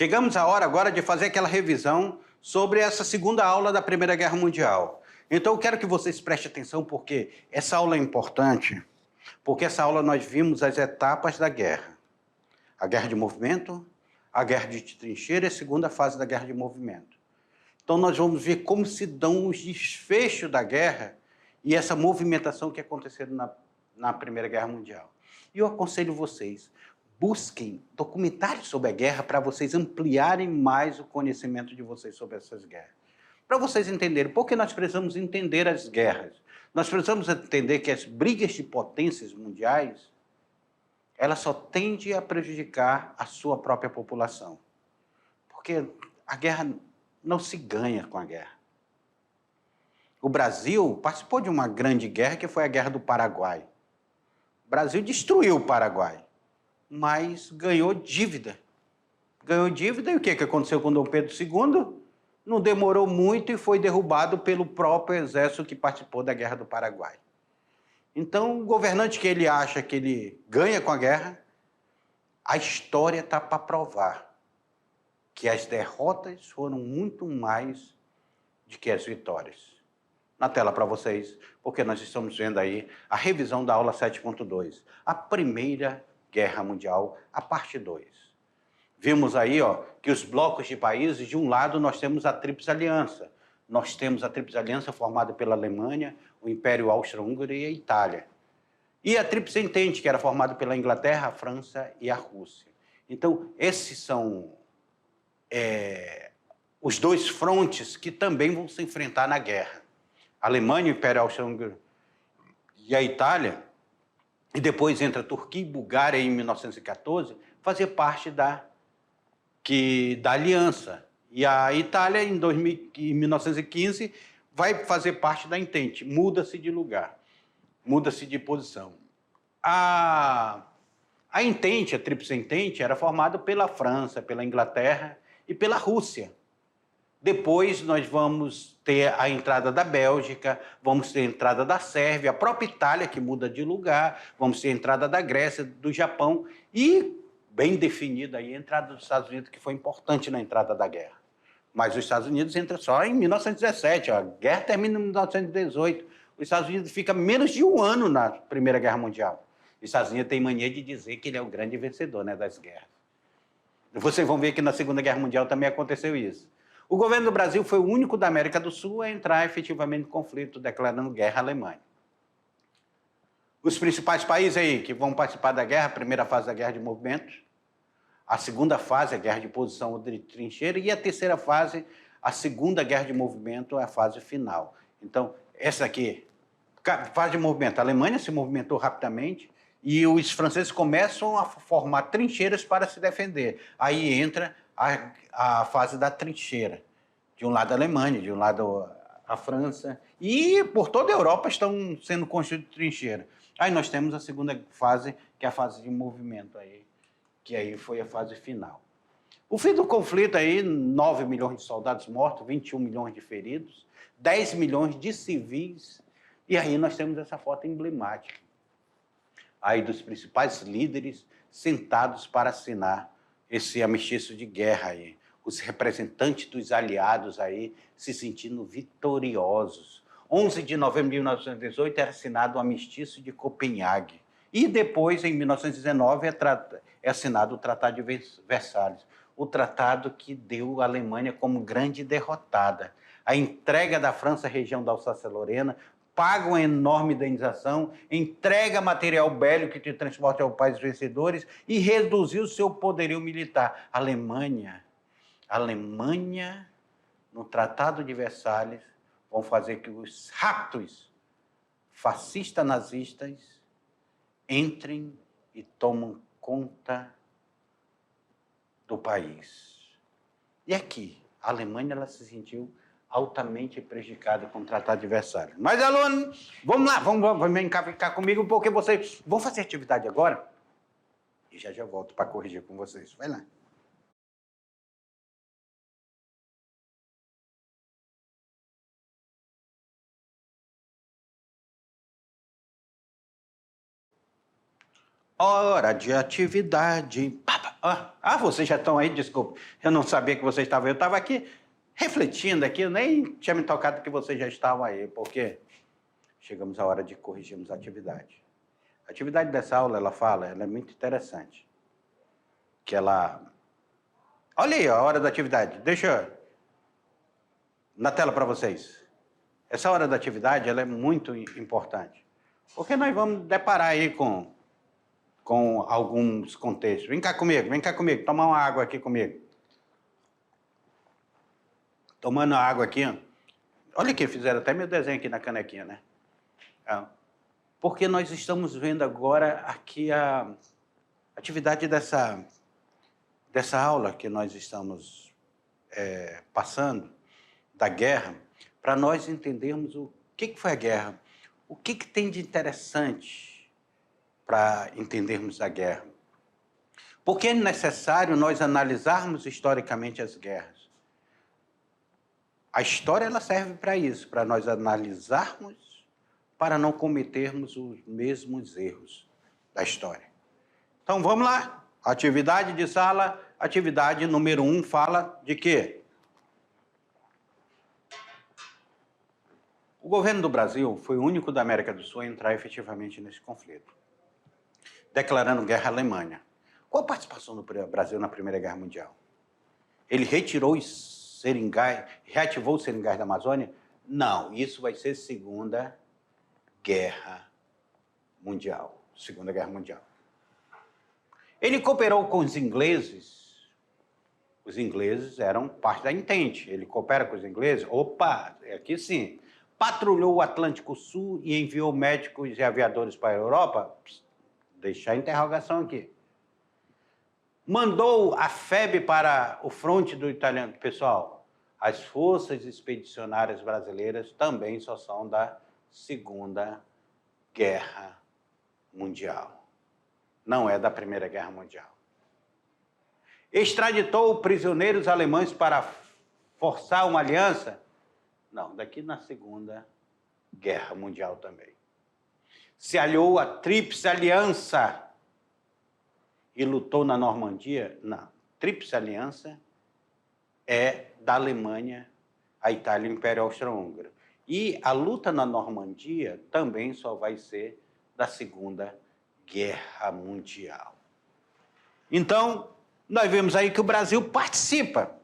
Chegamos à hora agora de fazer aquela revisão sobre essa segunda aula da Primeira Guerra Mundial. Então eu quero que vocês prestem atenção porque essa aula é importante, porque essa aula nós vimos as etapas da guerra. A guerra de movimento, a guerra de trincheira e a segunda fase da guerra de movimento. Então nós vamos ver como se dão os desfechos da guerra e essa movimentação que aconteceu na Primeira Guerra Mundial. E eu aconselho vocês, busquem documentários sobre a guerra para vocês ampliarem mais o conhecimento de vocês sobre essas guerras. Para vocês entenderem, porque nós precisamos entender as guerras. Nós precisamos entender que as brigas de potências mundiais, elas só tendem a prejudicar a sua própria população. Porque a guerra não se ganha com a guerra. O Brasil participou de uma grande guerra, que foi a Guerra do Paraguai. O Brasil destruiu o Paraguai, mas ganhou dívida. Ganhou dívida e o que aconteceu com Dom Pedro II? Não demorou muito e foi derrubado pelo próprio exército que participou da Guerra do Paraguai. Então, o governante que ele acha que ele ganha com a guerra, a história está para provar que as derrotas foram muito mais do que as vitórias. Na tela para vocês, porque nós estamos vendo aí a revisão da aula 7.2, a Primeira Guerra Mundial, a parte 2. Vimos aí que os blocos de países, de um lado nós temos a Tríplice Aliança. Nós temos a Tríplice Aliança formada pela Alemanha, o Império Austro-Húngaro e a Itália. E a Tríplice Entente, que era formada pela Inglaterra, a França e a Rússia. Então, esses são os dois frontes que também vão se enfrentar na guerra. A Alemanha, o Império Austro-Húngaro e a Itália, e depois entra a Turquia e Bulgária em 1914, fazia parte da aliança. E a Itália, em 1915, vai fazer parte da Entente, muda-se de lugar, muda-se de posição. A Entente, a Tríplice Entente, era formada pela França, pela Inglaterra e pela Rússia. Depois nós vamos ter a entrada da Bélgica, vamos ter a entrada da Sérvia, a própria Itália, que muda de lugar, vamos ter a entrada da Grécia, do Japão e, bem definida aí, a entrada dos Estados Unidos, que foi importante na entrada da guerra. Mas os Estados Unidos entram só em 1917, a guerra termina em 1918. Os Estados Unidos ficam menos de um ano na Primeira Guerra Mundial. Os Estados Unidos têm mania de dizer que ele é o grande vencedor, né, das guerras. Vocês vão ver que na Segunda Guerra Mundial também aconteceu isso. O governo do Brasil foi o único da América do Sul a entrar efetivamente em conflito, declarando guerra à Alemanha. Os principais países aí que vão participar da guerra, a primeira fase da guerra de movimentos, a segunda fase, a guerra de posição ou de trincheira, e a terceira fase, a segunda guerra de movimento, é a fase final. Então, essa aqui, fase de movimento, a Alemanha se movimentou rapidamente e os franceses começam a formar trincheiras para se defender. Aí entra a fase da trincheira. De um lado a Alemanha, de um lado a França. E por toda a Europa estão sendo construídas trincheiras. Aí nós temos a segunda fase, que é a fase de movimento, aí, que aí foi a fase final. O fim do conflito aí, 9 milhões de soldados mortos, 21 milhões de feridos, 10 milhões de civis. E aí nós temos essa foto emblemática aí dos principais líderes sentados para assinar esse armistício de guerra aí, os representantes dos aliados aí se sentindo vitoriosos. 11 de novembro de 1918 era assinado o armistício de Copenhague. E depois, em 1919, é assinado o Tratado de Versalhes, o tratado que deu a Alemanha como grande derrotada. A entrega da França à região da Alsácia-Lorena, paga uma enorme indenização, entrega material bélico que te transporte ao país vencedores e reduziu seu poderio militar. A Alemanha, no Tratado de Versalhes, vão fazer que os ratos fascistas nazistas entrem e tomam conta do país. E aqui, a Alemanha ela se sentiu altamente prejudicada com o Tratado de Versalhes. Mas, alunos, vamos lá, vamos ficar comigo, porque vocês vão fazer atividade agora e já volto para corrigir com vocês. Vai lá. Hora de atividade. Papa. Vocês já estão aí, desculpa. Eu não sabia que vocês estavam aí. Eu estava aqui refletindo aqui, eu nem tinha me tocado que vocês já estavam aí, porque chegamos à hora de corrigirmos a atividade. A atividade dessa aula, ela é muito interessante. Que ela... Olha aí, a hora da atividade. Deixa eu... na tela para vocês. Essa hora da atividade, ela é muito importante. Porque nós vamos deparar aí com alguns contextos. Vem cá comigo, tomar uma água aqui comigo. Tomando água aqui, ó. Olha aqui, fizeram até meu desenho aqui na canequinha, né? Porque nós estamos vendo agora aqui a atividade dessa aula que nós estamos passando, da guerra, para nós entendermos o que foi a guerra, o que tem de interessante para entendermos a guerra. Porque é necessário nós analisarmos historicamente as guerras. A história ela serve para isso, para nós analisarmos, para não cometermos os mesmos erros da história. Então vamos lá. Atividade de sala, atividade número 1 fala de quê? O governo do Brasil foi o único da América do Sul a entrar efetivamente nesse conflito, declarando guerra à Alemanha. Qual a participação do Brasil na Primeira Guerra Mundial? Ele retirou os seringais, reativou os seringais da Amazônia? Não, isso vai ser Segunda Guerra Mundial. Segunda Guerra Mundial. Ele cooperou com os ingleses. Os ingleses eram parte da Entente. Ele coopera com os ingleses? Opa, aqui sim. Patrulhou o Atlântico Sul e enviou médicos e aviadores para a Europa? Deixar a interrogação aqui. Mandou a FEB para o fronte do italiano. Pessoal, as forças expedicionárias brasileiras também só são da Segunda Guerra Mundial. Não é da Primeira Guerra Mundial. Extraditou prisioneiros alemães para forçar uma aliança? Não, daqui na Segunda Guerra Mundial também. Se aliou à Tríplice Aliança e lutou na Normandia? Não. Tríplice Aliança é da Alemanha, a Itália e o Império Austro-Húngaro. E a luta na Normandia também só vai ser da Segunda Guerra Mundial. Então, nós vemos aí que o Brasil participa.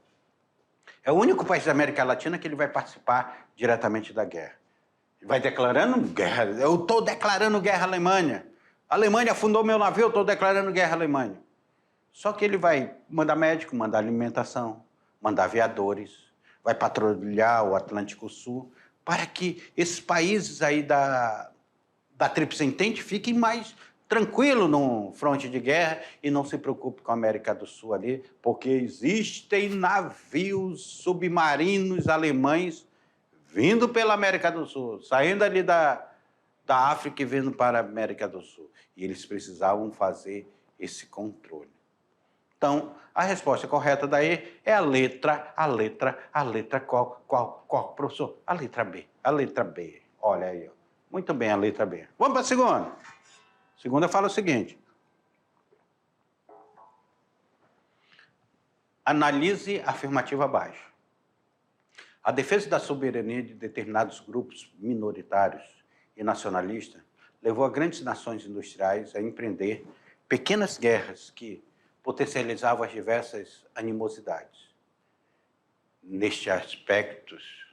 É o único país da América Latina que ele vai participar diretamente da guerra. Vai declarando guerra. Eu estou declarando guerra à Alemanha. A Alemanha afundou meu navio, eu estou declarando guerra à Alemanha. Só que ele vai mandar médico, mandar alimentação, mandar aviadores, vai patrulhar o Atlântico Sul, para que esses países aí da Tríplice Entente fiquem mais tranquilos no fronte de guerra e não se preocupe com a América do Sul ali, porque existem navios submarinos alemães vindo pela América do Sul, saindo ali da África e vindo para a América do Sul. E eles precisavam fazer esse controle. Então, a resposta correta daí é a letra qual, professor? A letra B. Olha aí, ó. Muito bem, a letra B. Vamos para a segunda. A segunda fala o seguinte. Analise a afirmativa abaixo. A defesa da soberania de determinados grupos minoritários e nacionalistas levou a grandes nações industriais a empreender pequenas guerras que potencializavam as diversas animosidades. Nestes aspectos,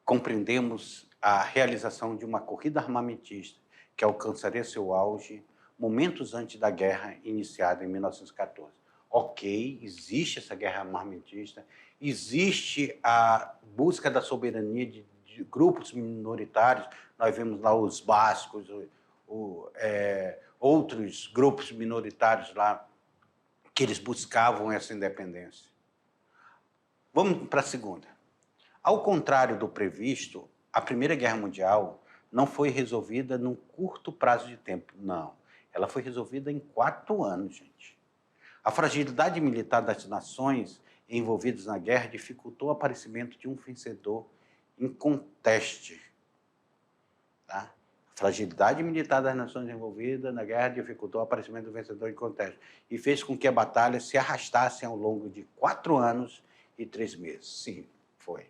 compreendemos a realização de uma corrida armamentista que alcançaria seu auge momentos antes da guerra iniciada em 1914. Ok, existe essa guerra armamentista, existe a busca da soberania de grupos minoritários, nós vemos lá os bascos, outros grupos minoritários lá, que eles buscavam essa independência. Vamos para a segunda. Ao contrário do previsto, a Primeira Guerra Mundial não foi resolvida num curto prazo de tempo, não. Ela foi resolvida em 4 anos, gente. A fragilidade militar das nações envolvidas na guerra dificultou o aparecimento de um vencedor inconteste. Tá? fragilidade militar das nações envolvidas na guerra dificultou o aparecimento do vencedor em contexto e fez com que a batalha se arrastasse ao longo de 4 anos e 3 meses. Sim, foi.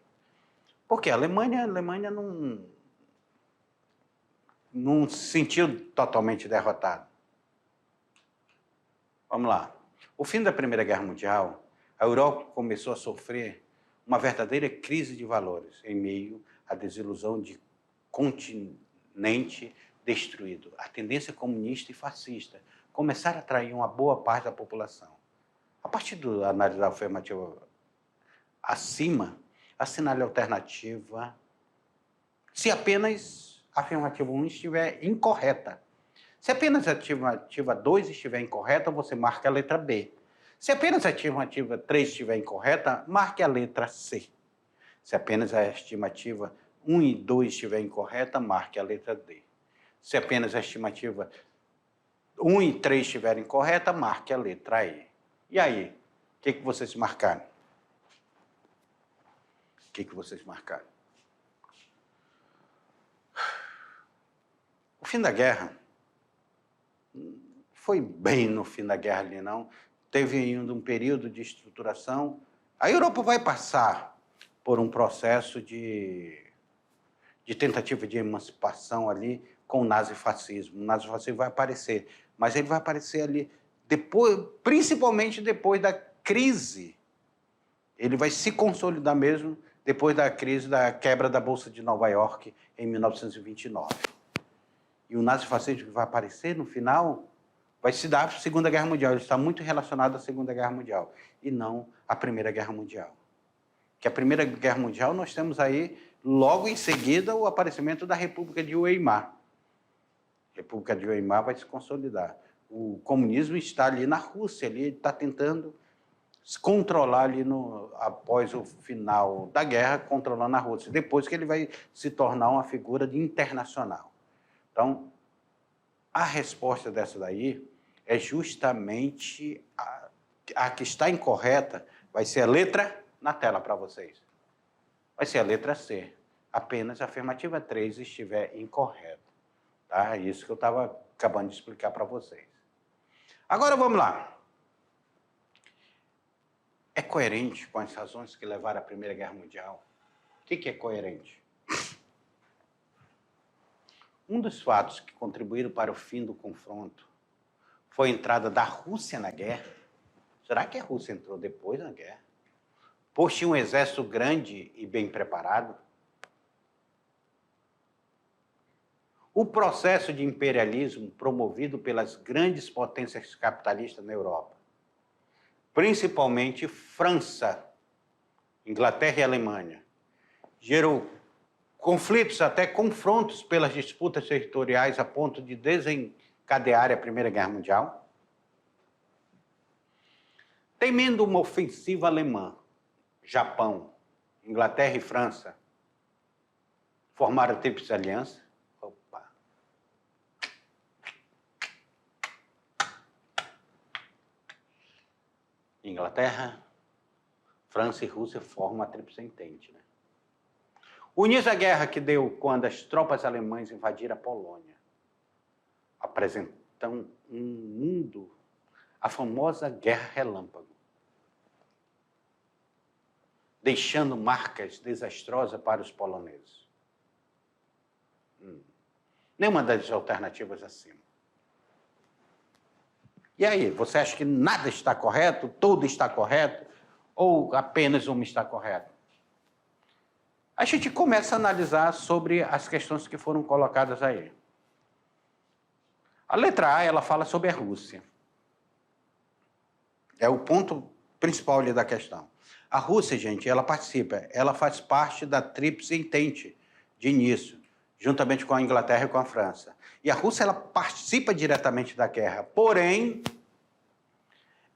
Porque a Alemanha não se sentiu totalmente derrotada. Vamos lá. O fim da Primeira Guerra Mundial, a Europa começou a sofrer uma verdadeira crise de valores em meio à desilusão de continente destruído. A tendência comunista e fascista começaram a atrair uma boa parte da população. A partir da análise afirmativa acima, assinale a alternativa se apenas a afirmativa 1 estiver incorreta. Se apenas a afirmativa 2 estiver incorreta, você marca a letra B. Se apenas a estimativa 3 estiver incorreta, marque a letra C. Se apenas a estimativa 1 e 2 estiver incorreta, marque a letra D. Se apenas a estimativa 1 e 3 estiverem incorreta, marque a letra E. E aí, o que vocês marcaram? O que vocês marcaram? O fim da guerra foi bem no fim da guerra ali, não. Teve ainda um período de estruturação. A Europa vai passar por um processo de tentativa de emancipação ali com o nazifascismo. O nazifascismo vai aparecer, mas ele vai aparecer ali depois, principalmente depois da crise. Ele vai se consolidar mesmo depois da crise da quebra da Bolsa de Nova York em 1929. E o nazifascismo que vai aparecer no final vai se dar a Segunda Guerra Mundial. Ele está muito relacionado à Segunda Guerra Mundial e não à Primeira Guerra Mundial. Que a Primeira Guerra Mundial nós temos aí, logo em seguida, o aparecimento da República de Weimar. A República de Weimar vai se consolidar. O comunismo está ali na Rússia, ele está tentando se controlar ali após o final da guerra, controlando a Rússia. Depois que ele vai se tornar uma figura internacional. Então, a resposta dessa daí é justamente a que está incorreta, vai ser a letra na tela para vocês. Vai ser a letra C. Apenas a afirmativa 3 estiver incorreta. Tá? Isso que eu estava acabando de explicar para vocês. Agora vamos lá. É coerente com as razões que levaram à Primeira Guerra Mundial? O que é coerente? Um dos fatos que contribuíram para o fim do confronto foi a entrada da Rússia na guerra. Será que a Rússia entrou depois na guerra? Pois tinha um exército grande e bem preparado? O processo de imperialismo promovido pelas grandes potências capitalistas na Europa, principalmente França, Inglaterra e Alemanha, gerou conflitos, até confrontos pelas disputas territoriais a ponto de desencadear a Primeira Guerra Mundial? Temendo uma ofensiva alemã, Japão, Inglaterra e França formaram a Tríplice Aliança. Opa! Inglaterra, França e Rússia formam a Tríplice Entente, né? O início da guerra que deu quando as tropas alemãs invadiram a Polônia, apresentam um mundo, a famosa Guerra Relâmpago, deixando marcas desastrosas para os poloneses. Nenhuma das alternativas acima. E aí, você acha que nada está correto, tudo está correto, ou apenas uma está correta? A gente começa a analisar sobre as questões que foram colocadas aí. A letra A, ela fala sobre a Rússia. É o ponto principal ali da questão. A Rússia, gente, ela participa, ela faz parte da Tríplice Entente de início, juntamente com a Inglaterra e com a França. E a Rússia, ela participa diretamente da guerra. Porém,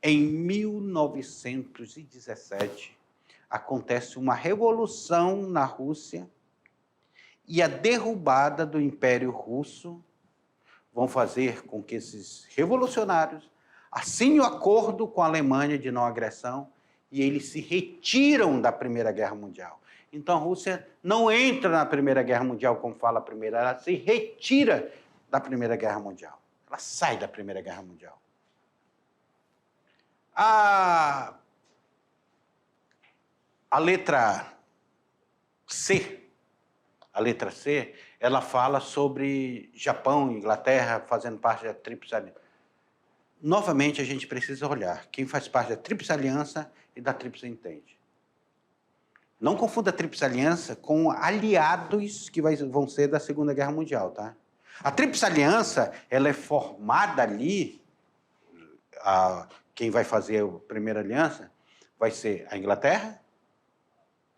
em 1917, acontece uma revolução na Rússia e a derrubada do Império Russo vão fazer com que esses revolucionários assinem o acordo com a Alemanha de não agressão e eles se retiram da Primeira Guerra Mundial. Então, a Rússia não entra na Primeira Guerra Mundial, como fala a primeira, ela se retira da Primeira Guerra Mundial. Ela sai da Primeira Guerra Mundial. A letra C, ela fala sobre Japão e Inglaterra fazendo parte da Tríplice Aliança. Novamente, a gente precisa olhar quem faz parte da Tríplice Aliança e da Tríplice Entente. Não confunda a Tríplice Aliança com aliados que vão ser da Segunda Guerra Mundial, tá? A Tríplice Aliança, ela é formada ali, quem vai fazer a Primeira Aliança vai ser a Inglaterra,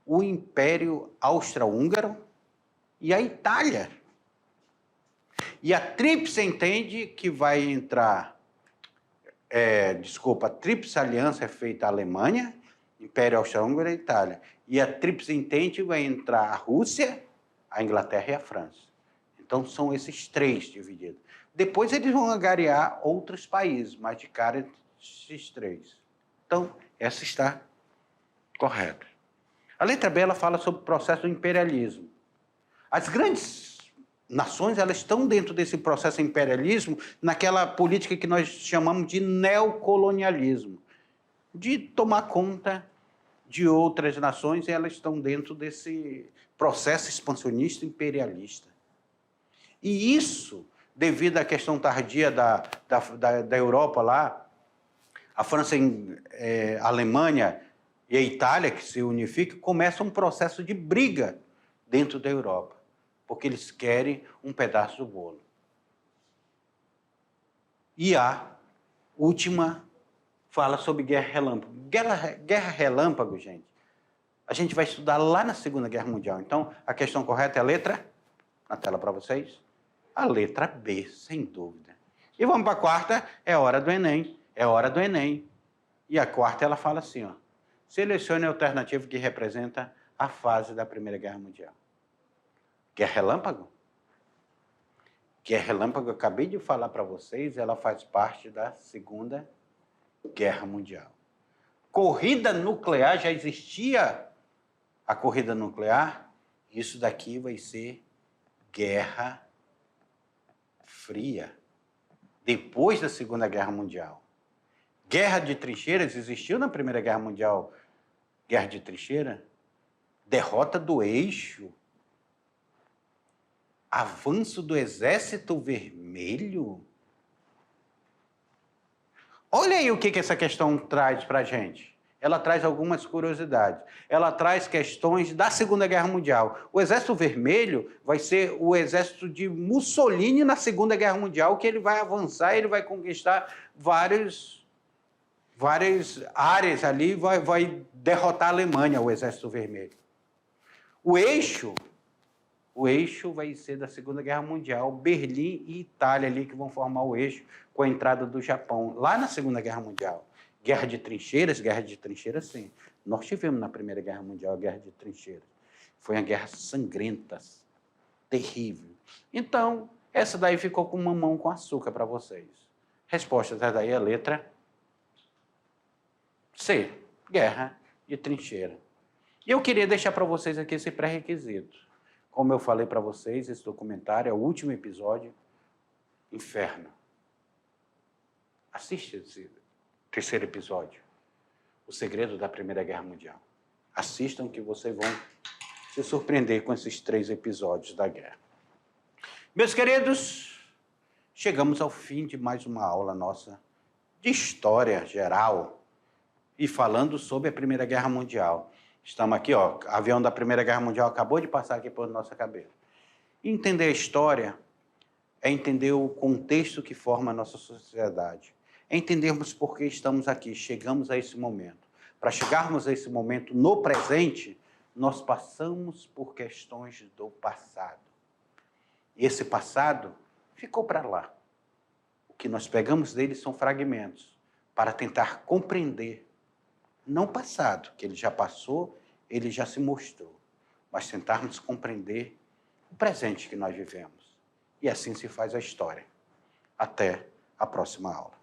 o Império Austro-Húngaro e a Itália. E a Tríplice Entente que vai entrar... a Tríplice Aliança é feita a Alemanha, Império Austro-Húngaro e a Itália. E a Tríplice Entente vai entrar a Rússia, a Inglaterra e a França. Então, são esses três divididos. Depois, eles vão angariar outros países, mas de cara, esses três. Então, essa está correta. A letra B, ela fala sobre o processo do imperialismo. As grandes nações, elas estão dentro desse processo de imperialismo, naquela política que nós chamamos de neocolonialismo, de tomar conta de outras nações, e elas estão dentro desse processo expansionista imperialista. E isso, devido à questão tardia da Europa lá, a França, a Alemanha e a Itália, que se unificam, começa um processo de briga dentro da Europa, porque eles querem um pedaço do bolo. E a última fala sobre guerra relâmpago. Guerra relâmpago, gente, a gente vai estudar lá na Segunda Guerra Mundial. Então, a questão correta é a letra, na tela para vocês, a letra B, sem dúvida. E vamos para a quarta, é hora do Enem. É hora do Enem. E a quarta, ela fala assim, ó, selecione a alternativa que representa a fase da Primeira Guerra Mundial. Guerra relâmpago? Guerra relâmpago, eu acabei de falar para vocês, ela faz parte da Segunda Guerra Mundial. Corrida nuclear, já existia a corrida nuclear? Isso daqui vai ser Guerra Fria, depois da Segunda Guerra Mundial. Guerra de trincheiras existiu na Primeira Guerra Mundial. Guerra de trincheira, derrota do Eixo, avanço do Exército Vermelho. Olha aí o que essa questão traz para a gente. Ela traz algumas curiosidades. Ela traz questões da Segunda Guerra Mundial. O Exército Vermelho vai ser o exército de Mussolini na Segunda Guerra Mundial, que ele vai avançar, ele vai conquistar várias áreas ali, vai derrotar a Alemanha, o Exército Vermelho. O eixo vai ser da Segunda Guerra Mundial, Berlim e Itália ali que vão formar o eixo com a entrada do Japão, lá na Segunda Guerra Mundial. Guerra de trincheiras, sim. Nós tivemos na Primeira Guerra Mundial a Guerra de Trincheiras. Foi uma guerra sangrenta, terrível. Então, essa daí ficou com mamão com açúcar para vocês. Resposta daí é a letra C, Guerra de Trincheira. E eu queria deixar para vocês aqui esse pré-requisito. Como eu falei para vocês, esse documentário é o último episódio, Inferno. Assiste esse terceiro episódio, O Segredo da Primeira Guerra Mundial. Assistam que vocês vão se surpreender com esses 3 episódios da guerra. Meus queridos, chegamos ao fim de mais uma aula nossa de história geral e falando sobre a Primeira Guerra Mundial. Estamos aqui, ó, o avião da Primeira Guerra Mundial acabou de passar aqui por nossa cabeça. Entender a história é entender o contexto que forma a nossa sociedade. É entendermos por que estamos aqui, chegamos a esse momento. Para chegarmos a esse momento no presente, nós passamos por questões do passado. E esse passado ficou para lá. O que nós pegamos dele são fragmentos para tentar compreender, não o passado, que ele já passou, ele já se mostrou, mas tentarmos compreender o presente que nós vivemos. E assim se faz a história. Até a próxima aula.